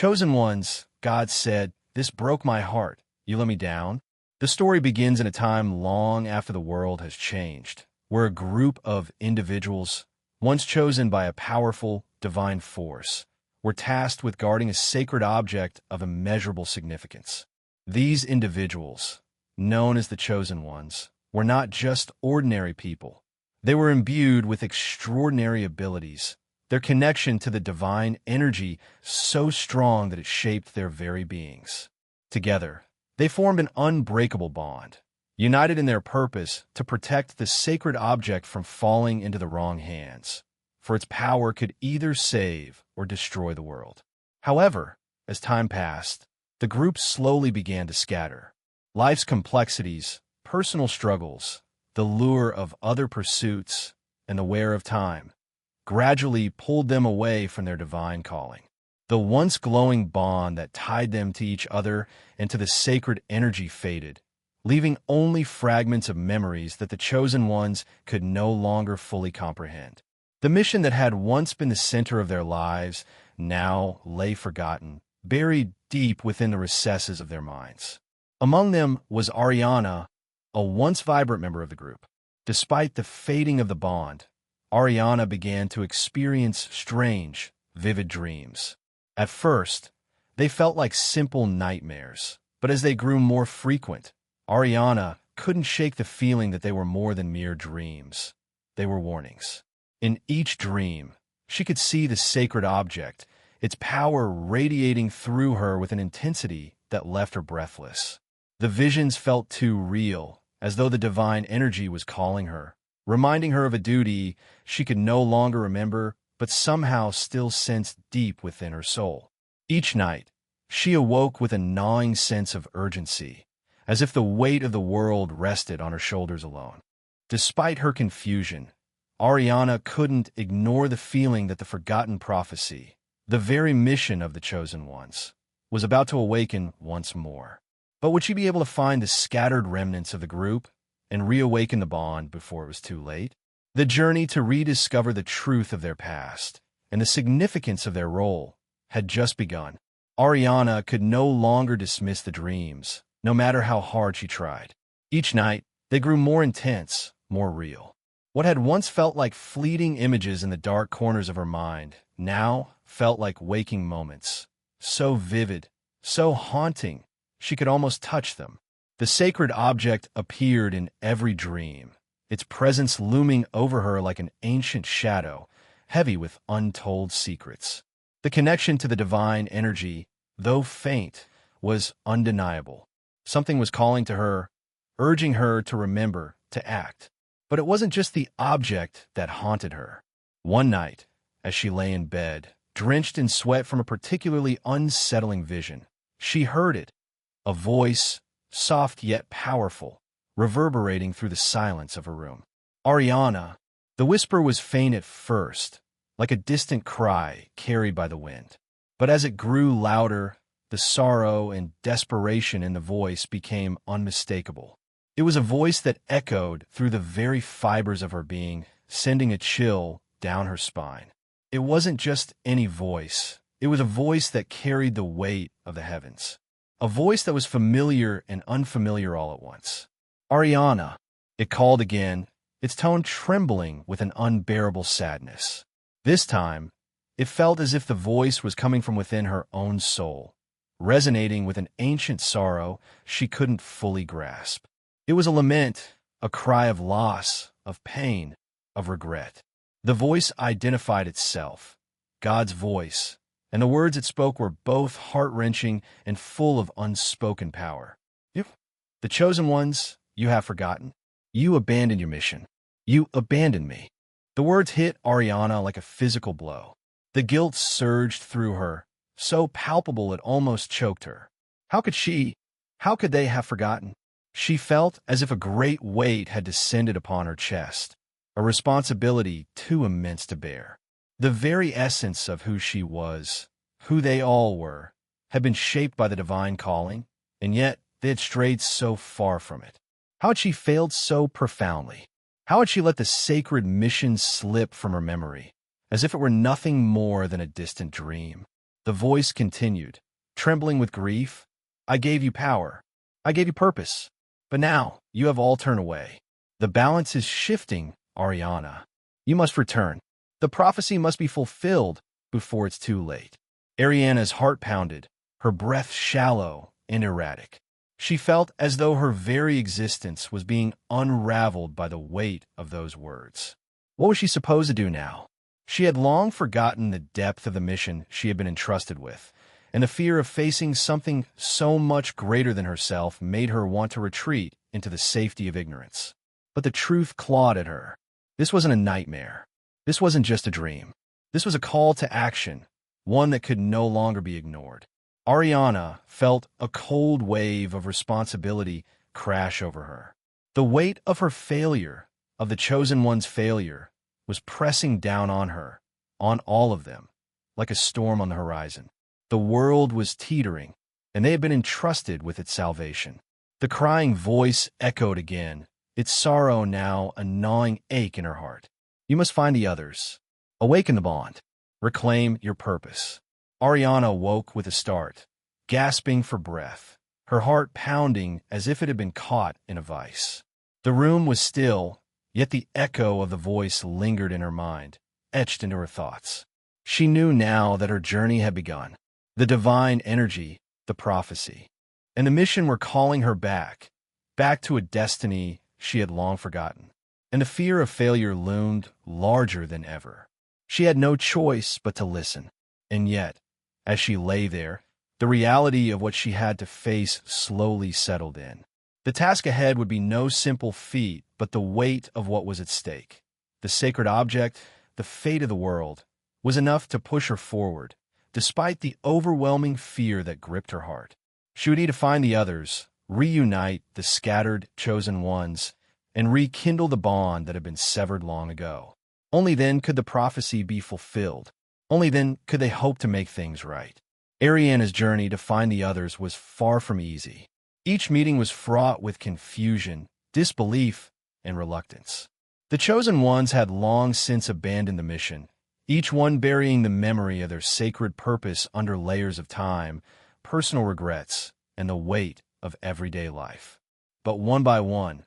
Chosen ones, God said, "This broke my heart. You let me down." The story begins in a time long after the world has changed, where a group of individuals, once chosen by a powerful, divine force, were tasked with guarding a sacred object of immeasurable significance. These individuals, known as the Chosen Ones, were not just ordinary people. They were imbued with extraordinary abilities, their connection to the divine energy so strong that it shaped their very beings. Together, they formed an unbreakable bond, united in their purpose to protect the sacred object from falling into the wrong hands, for its power could either save or destroy the world. However, as time passed, the group slowly began to scatter. Life's complexities, personal struggles, the lure of other pursuits, and the wear of time gradually pulled them away from their divine calling. The once glowing bond that tied them to each other and to the sacred energy faded, leaving only fragments of memories that the Chosen Ones could no longer fully comprehend. The mission that had once been the center of their lives now lay forgotten, buried deep within the recesses of their minds. Among them was Ariana, a once vibrant member of the group. Despite the fading of the bond, Ariana began to experience strange, vivid dreams. At first, they felt like simple nightmares, but as they grew more frequent, Ariana couldn't shake the feeling that they were more than mere dreams. They were warnings. In each dream, she could see the sacred object, its power radiating through her with an intensity that left her breathless. The visions felt too real, as though the divine energy was calling her, reminding her of a duty she could no longer remember but somehow still sensed deep within her soul. Each night, she awoke with a gnawing sense of urgency, as if the weight of the world rested on her shoulders alone. Despite her confusion, Ariana couldn't ignore the feeling that the forgotten prophecy, the very mission of the Chosen Ones, was about to awaken once more. But would she be able to find the scattered remnants of the group and reawaken the bond before it was too late? The journey to rediscover the truth of their past and the significance of their role had just begun. Ariana could no longer dismiss the dreams, no matter how hard she tried. Each night, they grew more intense, more real. What had once felt like fleeting images in the dark corners of her mind now felt like waking moments, so vivid, so haunting, she could almost touch them. The sacred object appeared in every dream, its presence looming over her like an ancient shadow, heavy with untold secrets. The connection to the divine energy, though faint, was undeniable. Something was calling to her, urging her to remember, to act. But it wasn't just the object that haunted her. One night, as she lay in bed, drenched in sweat from a particularly unsettling vision, she heard it, a voice, soft yet powerful, reverberating through the silence of her room. "Ariana." The whisper was faint at first, like a distant cry carried by the wind. But as it grew louder, the sorrow and desperation in the voice became unmistakable. It was a voice that echoed through the very fibers of her being, sending a chill down her spine. It wasn't just any voice. It was a voice that carried the weight of the heavens. A voice that was familiar and unfamiliar all at once. "Ariana," it called again, its tone trembling with an unbearable sadness. This time, it felt as if the voice was coming from within her own soul, resonating with an ancient sorrow she couldn't fully grasp. It was a lament, a cry of loss, of pain, of regret. The voice identified itself, God's voice, and the words it spoke were both heart-wrenching and full of unspoken power. "The Chosen Ones, you have forgotten. You abandoned your mission. You abandoned me." The words hit Ariana like a physical blow. The guilt surged through her, so palpable it almost choked her. How could they have forgotten? She felt as if a great weight had descended upon her chest, a responsibility too immense to bear. The very essence of who she was, who they all were, had been shaped by the divine calling, and yet they had strayed so far from it. How had she failed so profoundly? How had she let the sacred mission slip from her memory, as if it were nothing more than a distant dream? The voice continued, trembling with grief. I gave you power. I gave you purpose. But now you have all turned away. The balance is shifting, Ariana. You must return. The prophecy must be fulfilled before it's too late. Ariana's heart pounded, her breath shallow and erratic. She felt as though her very existence was being unraveled by the weight of those words. What was she supposed to do now? She had long forgotten the depth of the mission she had been entrusted with, and the fear of facing something so much greater than herself made her want to retreat into the safety of ignorance. But the truth clawed at her. This wasn't a nightmare. This wasn't just a dream. This was a call to action, one that could no longer be ignored. Ariana felt a cold wave of responsibility crash over her. The weight of her failure, of the chosen one's failure, was pressing down on her, on all of them, like a storm on the horizon. The world was teetering, and they had been entrusted with its salvation. The crying voice echoed again, its sorrow now a gnawing ache in her heart. You must find the others. Awaken the bond. Reclaim your purpose. Ariana woke with a start, gasping for breath, her heart pounding as if it had been caught in a vice. The room was still, yet the echo of the voice lingered in her mind, etched into her thoughts. She knew now that her journey had begun. The divine energy, the prophecy, and the mission were calling her back to a destiny she had long forgotten. And the fear of failure loomed larger than ever. She had no choice but to listen. And yet, as she lay there, the reality of what she had to face slowly settled in. The task ahead would be no simple feat, but the weight of what was at stake. The sacred object, the fate of the world, was enough to push her forward, despite the overwhelming fear that gripped her heart. She would need to find the others, reunite the scattered chosen ones, and rekindle the bond that had been severed long ago. Only then could the prophecy be fulfilled. Only then could they hope to make things right. Ariana's journey to find the others was far from easy. Each meeting was fraught with confusion, disbelief, and reluctance. The chosen ones had long since abandoned the mission, each one burying the memory of their sacred purpose under layers of time, personal regrets, and the weight of everyday life. But one by one,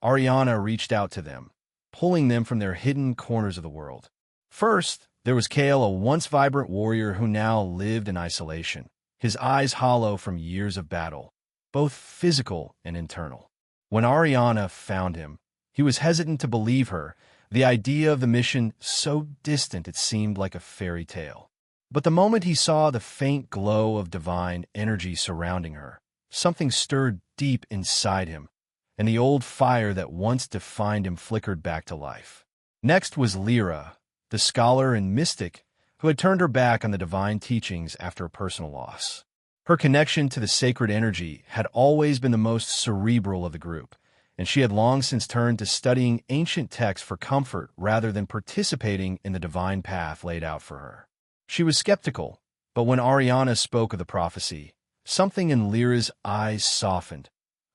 Ariana reached out to them, pulling them from their hidden corners of the world. First, there was Kale, a once vibrant warrior who now lived in isolation, his eyes hollow from years of battle, both physical and internal. When Ariana found him, he was hesitant to believe her, the idea of the mission so distant it seemed like a fairy tale. But the moment he saw the faint glow of divine energy surrounding her, something stirred deep inside him, and the old fire that once defined him flickered back to life. Next was Lyra, the scholar and mystic who had turned her back on the divine teachings after a personal loss. Her connection to the sacred energy had always been the most cerebral of the group, and she had long since turned to studying ancient texts for comfort rather than participating in the divine path laid out for her. She was skeptical, but when Ariana spoke of the prophecy, something in Lyra's eyes softened.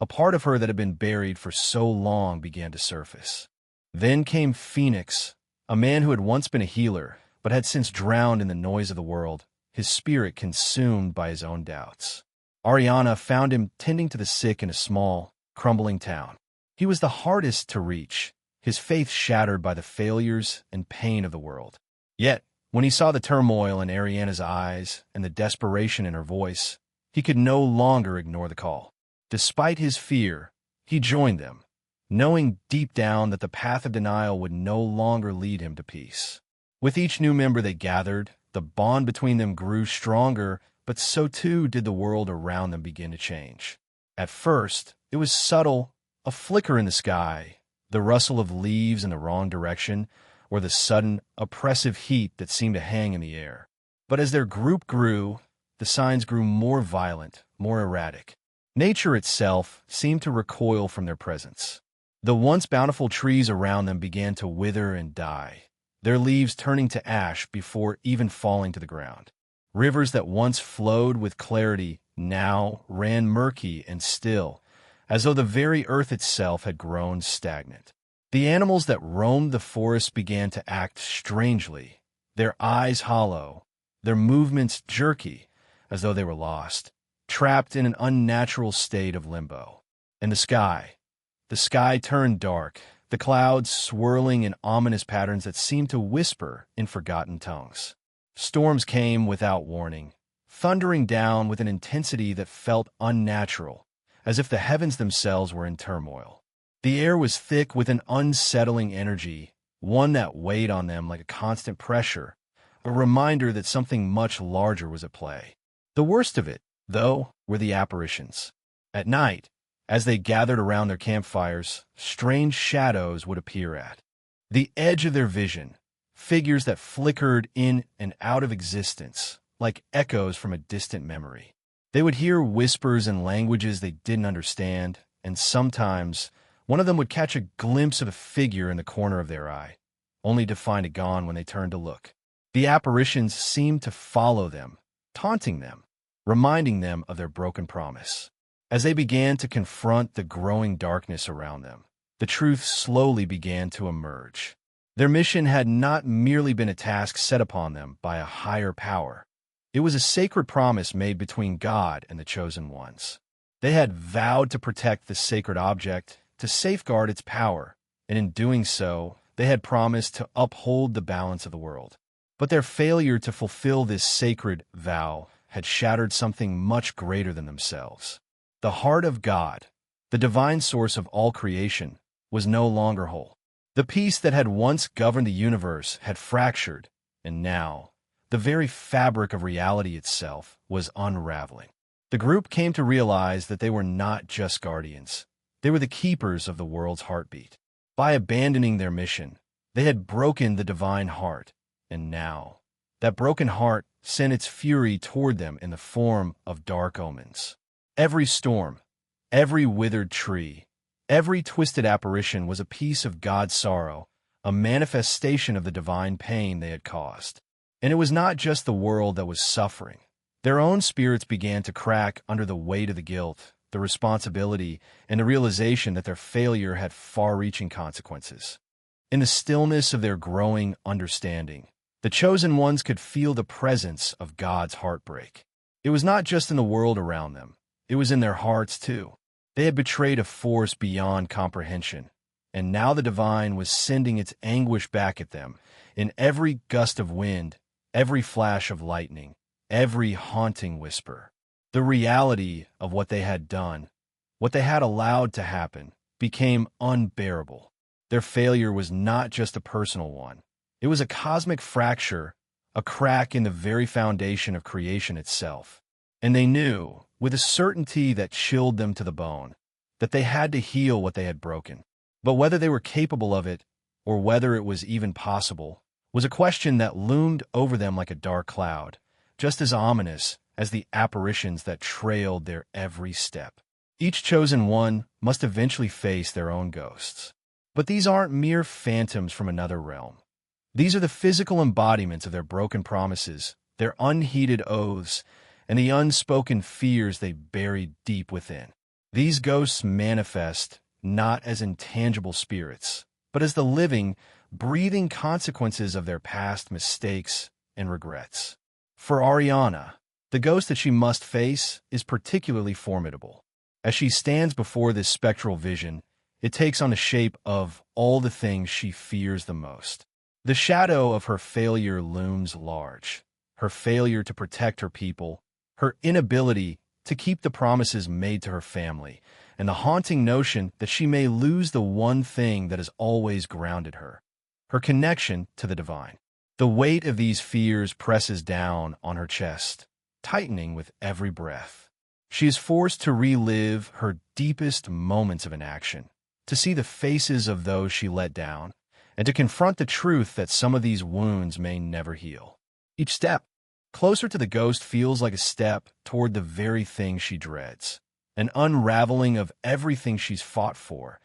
A part of her that had been buried for so long began to surface. Then came Phoenix, a man who had once been a healer, but had since drowned in the noise of the world, his spirit consumed by his own doubts. Ariana found him tending to the sick in a small, crumbling town. He was the hardest to reach, his faith shattered by the failures and pain of the world. Yet, when he saw the turmoil in Ariana's eyes and the desperation in her voice, he could no longer ignore the call. Despite his fear, he joined them, knowing deep down that the path of denial would no longer lead him to peace. With each new member they gathered, the bond between them grew stronger, but so too did the world around them begin to change. At first, it was subtle, a flicker in the sky, the rustle of leaves in the wrong direction, or the sudden, oppressive heat that seemed to hang in the air. But as their group grew, the signs grew more violent, more erratic. Nature itself seemed to recoil from their presence. The once bountiful trees around them began to wither and die, their leaves turning to ash before even falling to the ground. Rivers that once flowed with clarity now ran murky and still, as though the very earth itself had grown stagnant. The animals that roamed the forest began to act strangely, their eyes hollow, their movements jerky, as though they were lost, trapped in an unnatural state of limbo. And the sky turned dark, the clouds swirling in ominous patterns that seemed to whisper in forgotten tongues. Storms came without warning, thundering down with an intensity that felt unnatural, as if the heavens themselves were in turmoil. The air was thick with an unsettling energy, one that weighed on them like a constant pressure, a reminder that something much larger was at play. The worst of it, though, were the apparitions. At night, as they gathered around their campfires, strange shadows would appear at the edge of their vision, figures that flickered in and out of existence, like echoes from a distant memory. They would hear whispers in languages they didn't understand, and sometimes one of them would catch a glimpse of a figure in the corner of their eye, only to find it gone when they turned to look. The apparitions seemed to follow them, taunting them, reminding them of their broken promise. As they began to confront the growing darkness around them, the truth slowly began to emerge. Their mission had not merely been a task set upon them by a higher power. It was a sacred promise made between God and the chosen ones. They had vowed to protect the sacred object, to safeguard its power, and in doing so, they had promised to uphold the balance of the world. But their failure to fulfill this sacred vow had shattered something much greater than themselves. The heart of God, the divine source of all creation, was no longer whole. The peace that had once governed the universe had fractured, and now, the very fabric of reality itself was unraveling. The group came to realize that they were not just guardians. They were the keepers of the world's heartbeat. By abandoning their mission, they had broken the divine heart, and now, that broken heart sent its fury toward them in the form of dark omens. Every storm, every withered tree, every twisted apparition was a piece of God's sorrow, a manifestation of the divine pain they had caused. And it was not just the world that was suffering. Their own spirits began to crack under the weight of the guilt, the responsibility, and the realization that their failure had far-reaching consequences. In the stillness of their growing understanding, the chosen ones could feel the presence of God's heartbreak. It was not just in the world around them. It was in their hearts, too. They had betrayed a force beyond comprehension, and now the divine was sending its anguish back at them in every gust of wind, every flash of lightning, every haunting whisper. The reality of what they had done, what they had allowed to happen, became unbearable. Their failure was not just a personal one. It was a cosmic fracture, a crack in the very foundation of creation itself. And they knew, with a certainty that chilled them to the bone, that they had to heal what they had broken. But whether they were capable of it, or whether it was even possible, was a question that loomed over them like a dark cloud, just as ominous as the apparitions that trailed their every step. Each chosen one must eventually face their own ghosts. But these aren't mere phantoms from another realm. These are the physical embodiments of their broken promises, their unheeded oaths, and the unspoken fears they buried deep within. These ghosts manifest not as intangible spirits, but as the living, breathing consequences of their past mistakes and regrets. For Ariana, the ghost that she must face is particularly formidable. As she stands before this spectral vision, it takes on the shape of all the things she fears the most. The shadow of her failure looms large. Her failure to protect her people, her inability to keep the promises made to her family, and the haunting notion that she may lose the one thing that has always grounded her, her connection to the divine. The weight of these fears presses down on her chest, tightening with every breath. She is forced to relive her deepest moments of inaction, to see the faces of those she let down, and to confront the truth that some of these wounds may never heal. Each step closer to the ghost feels like a step toward the very thing she dreads, an unraveling of everything she's fought for,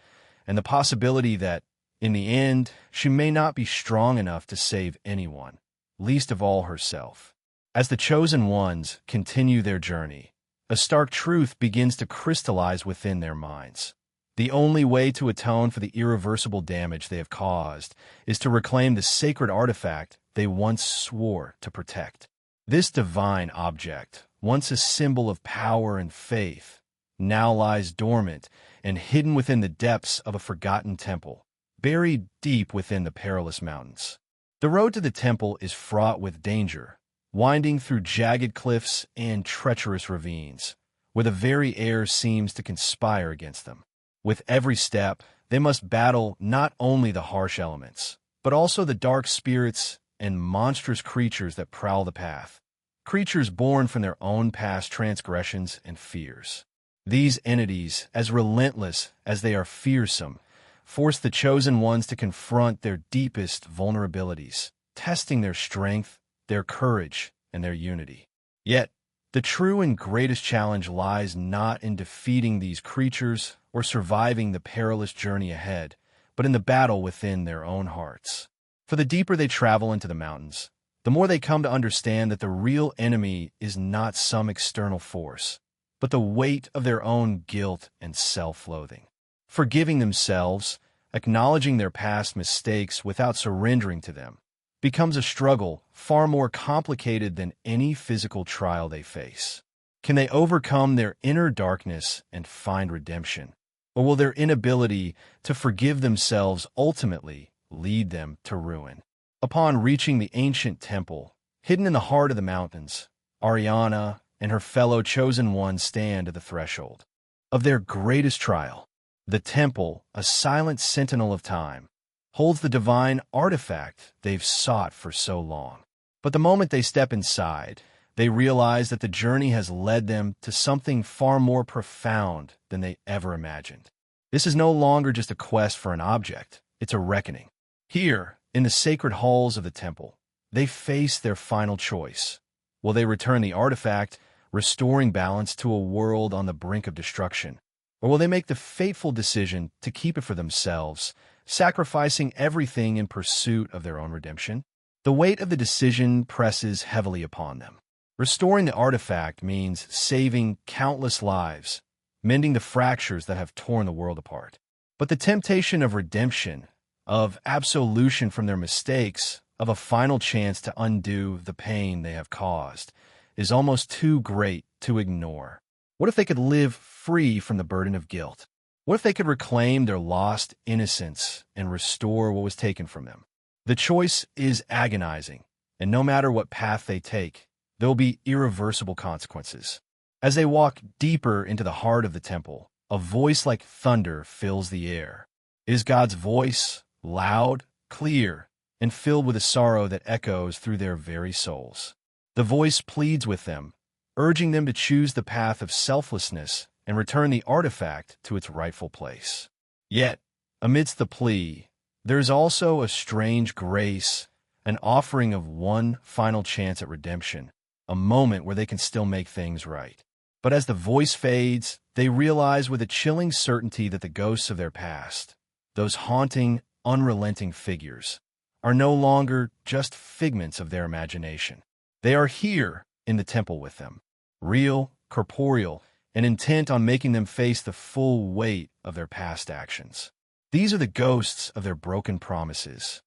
and the possibility that, in the end, she may not be strong enough to save anyone, least of all herself. As the chosen ones continue their journey, a stark truth begins to crystallize within their minds. The only way to atone for the irreversible damage they have caused is to reclaim the sacred artifact they once swore to protect. This divine object, once a symbol of power and faith, now lies dormant and hidden within the depths of a forgotten temple, buried deep within the perilous mountains. The road to the temple is fraught with danger, winding through jagged cliffs and treacherous ravines, where the very air seems to conspire against them. With every step, they must battle not only the harsh elements, but also the dark spirits and monstrous creatures that prowl the path, creatures born from their own past transgressions and fears. These entities, as relentless as they are fearsome, force the chosen ones to confront their deepest vulnerabilities, testing their strength, their courage, and their unity. Yet, the true and greatest challenge lies not in defeating these creatures or surviving the perilous journey ahead, but in the battle within their own hearts. For the deeper they travel into the mountains, the more they come to understand that the real enemy is not some external force, but the weight of their own guilt and self-loathing. Forgiving themselves, acknowledging their past mistakes without surrendering to them, becomes a struggle far more complicated than any physical trial they face. Can they overcome their inner darkness and find redemption? Or will their inability to forgive themselves ultimately lead them to ruin? Upon reaching the ancient temple, hidden in the heart of the mountains, Ariana and her fellow chosen ones stand at the threshold of their greatest trial. The temple, a silent sentinel of time, holds the divine artifact they've sought for so long. But the moment they step inside, they realize that the journey has led them to something far more profound than they ever imagined. This is no longer just a quest for an object, it's a reckoning. Here, in the sacred halls of the temple, they face their final choice. Will they return the artifact, restoring balance to a world on the brink of destruction? Or will they make the fateful decision to keep it for themselves, sacrificing everything in pursuit of their own redemption? The weight of the decision presses heavily upon them. Restoring the artifact means saving countless lives, mending the fractures that have torn the world apart. But the temptation of redemption, of absolution from their mistakes, of a final chance to undo the pain they have caused, is almost too great to ignore. What if they could live free from the burden of guilt? What if they could reclaim their lost innocence and restore what was taken from them? The choice is agonizing, and no matter what path they take, there will be irreversible consequences. As they walk deeper into the heart of the temple, a voice like thunder fills the air. It is God's voice, loud, clear, and filled with a sorrow that echoes through their very souls. The voice pleads with them, urging them to choose the path of selflessness and return the artifact to its rightful place. Yet, amidst the plea, there is also a strange grace, an offering of one final chance at redemption, a moment where they can still make things right. But as the voice fades, they realize with a chilling certainty that the ghosts of their past, those haunting, unrelenting figures, are no longer just figments of their imagination. They are here in the temple with them, real, corporeal, and intent on making them face the full weight of their past actions. These are the ghosts of their broken promises,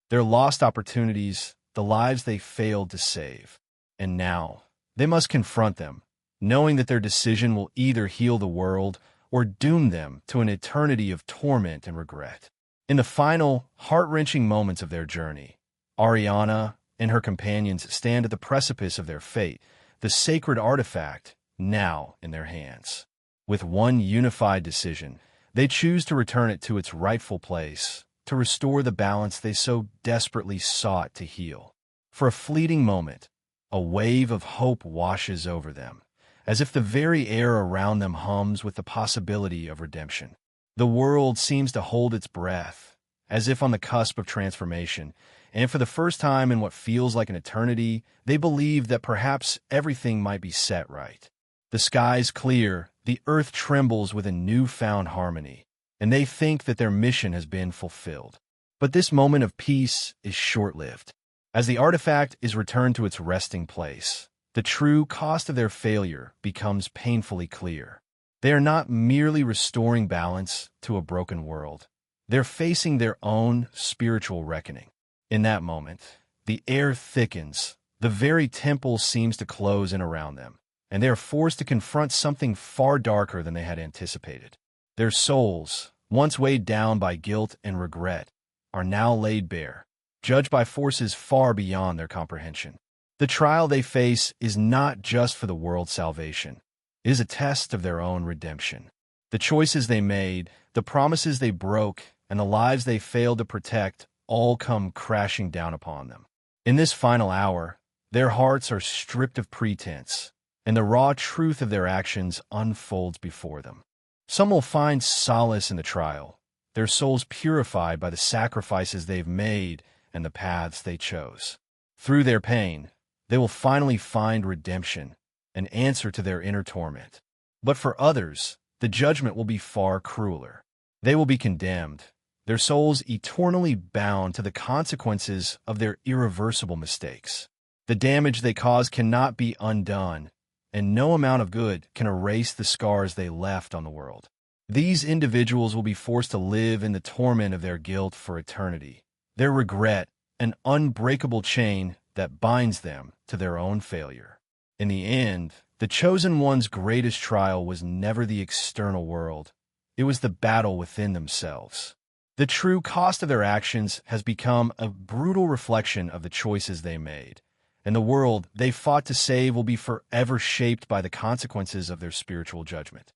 their lost opportunities, the lives they failed to save. And now, they must confront them, knowing that their decision will either heal the world or doom them to an eternity of torment and regret. In the final, heart-wrenching moments of their journey, Ariana and her companions stand at the precipice of their fate, the sacred artifact now in their hands. With one unified decision, they choose to return it to its rightful place, to restore the balance they so desperately sought to heal. For a fleeting moment, a wave of hope washes over them, as if the very air around them hums with the possibility of redemption. The world seems to hold its breath, as if on the cusp of transformation, and for the first time in what feels like an eternity, they believe that perhaps everything might be set right. The skies clear, the earth trembles with a newfound harmony, and they think that their mission has been fulfilled. But this moment of peace is short-lived. As the artifact is returned to its resting place, the true cost of their failure becomes painfully clear. They are not merely restoring balance to a broken world. They're facing their own spiritual reckoning. In that moment, the air thickens, The very temple seems to close in around them, and they are forced to confront something far darker than they had anticipated. Their souls, once weighed down by guilt and regret, are now laid bare, judged by forces far beyond their comprehension. The trial they face is not just for the world's salvation. It is a test of their own redemption. The choices they made, the promises they broke, and the lives they failed to protect all come crashing down upon them. In this final hour, their hearts are stripped of pretense, and the raw truth of their actions unfolds before them. Some will find solace in the trial, their souls purified by the sacrifices they've made and the paths they chose. Through their pain, they will finally find redemption, an answer to their inner torment. But for others, the judgment will be far crueler. They will be condemned, their souls eternally bound to the consequences of their irreversible mistakes. The damage they caused cannot be undone, and no amount of good can erase the scars they left on the world. These individuals will be forced to live in the torment of their guilt for eternity, their regret an unbreakable chain that binds them to their own failure. In the end, the chosen one's greatest trial was never the external world. It was the battle within themselves. The true cost of their actions has become a brutal reflection of the choices they made, and the world they fought to save will be forever shaped by the consequences of their spiritual judgment.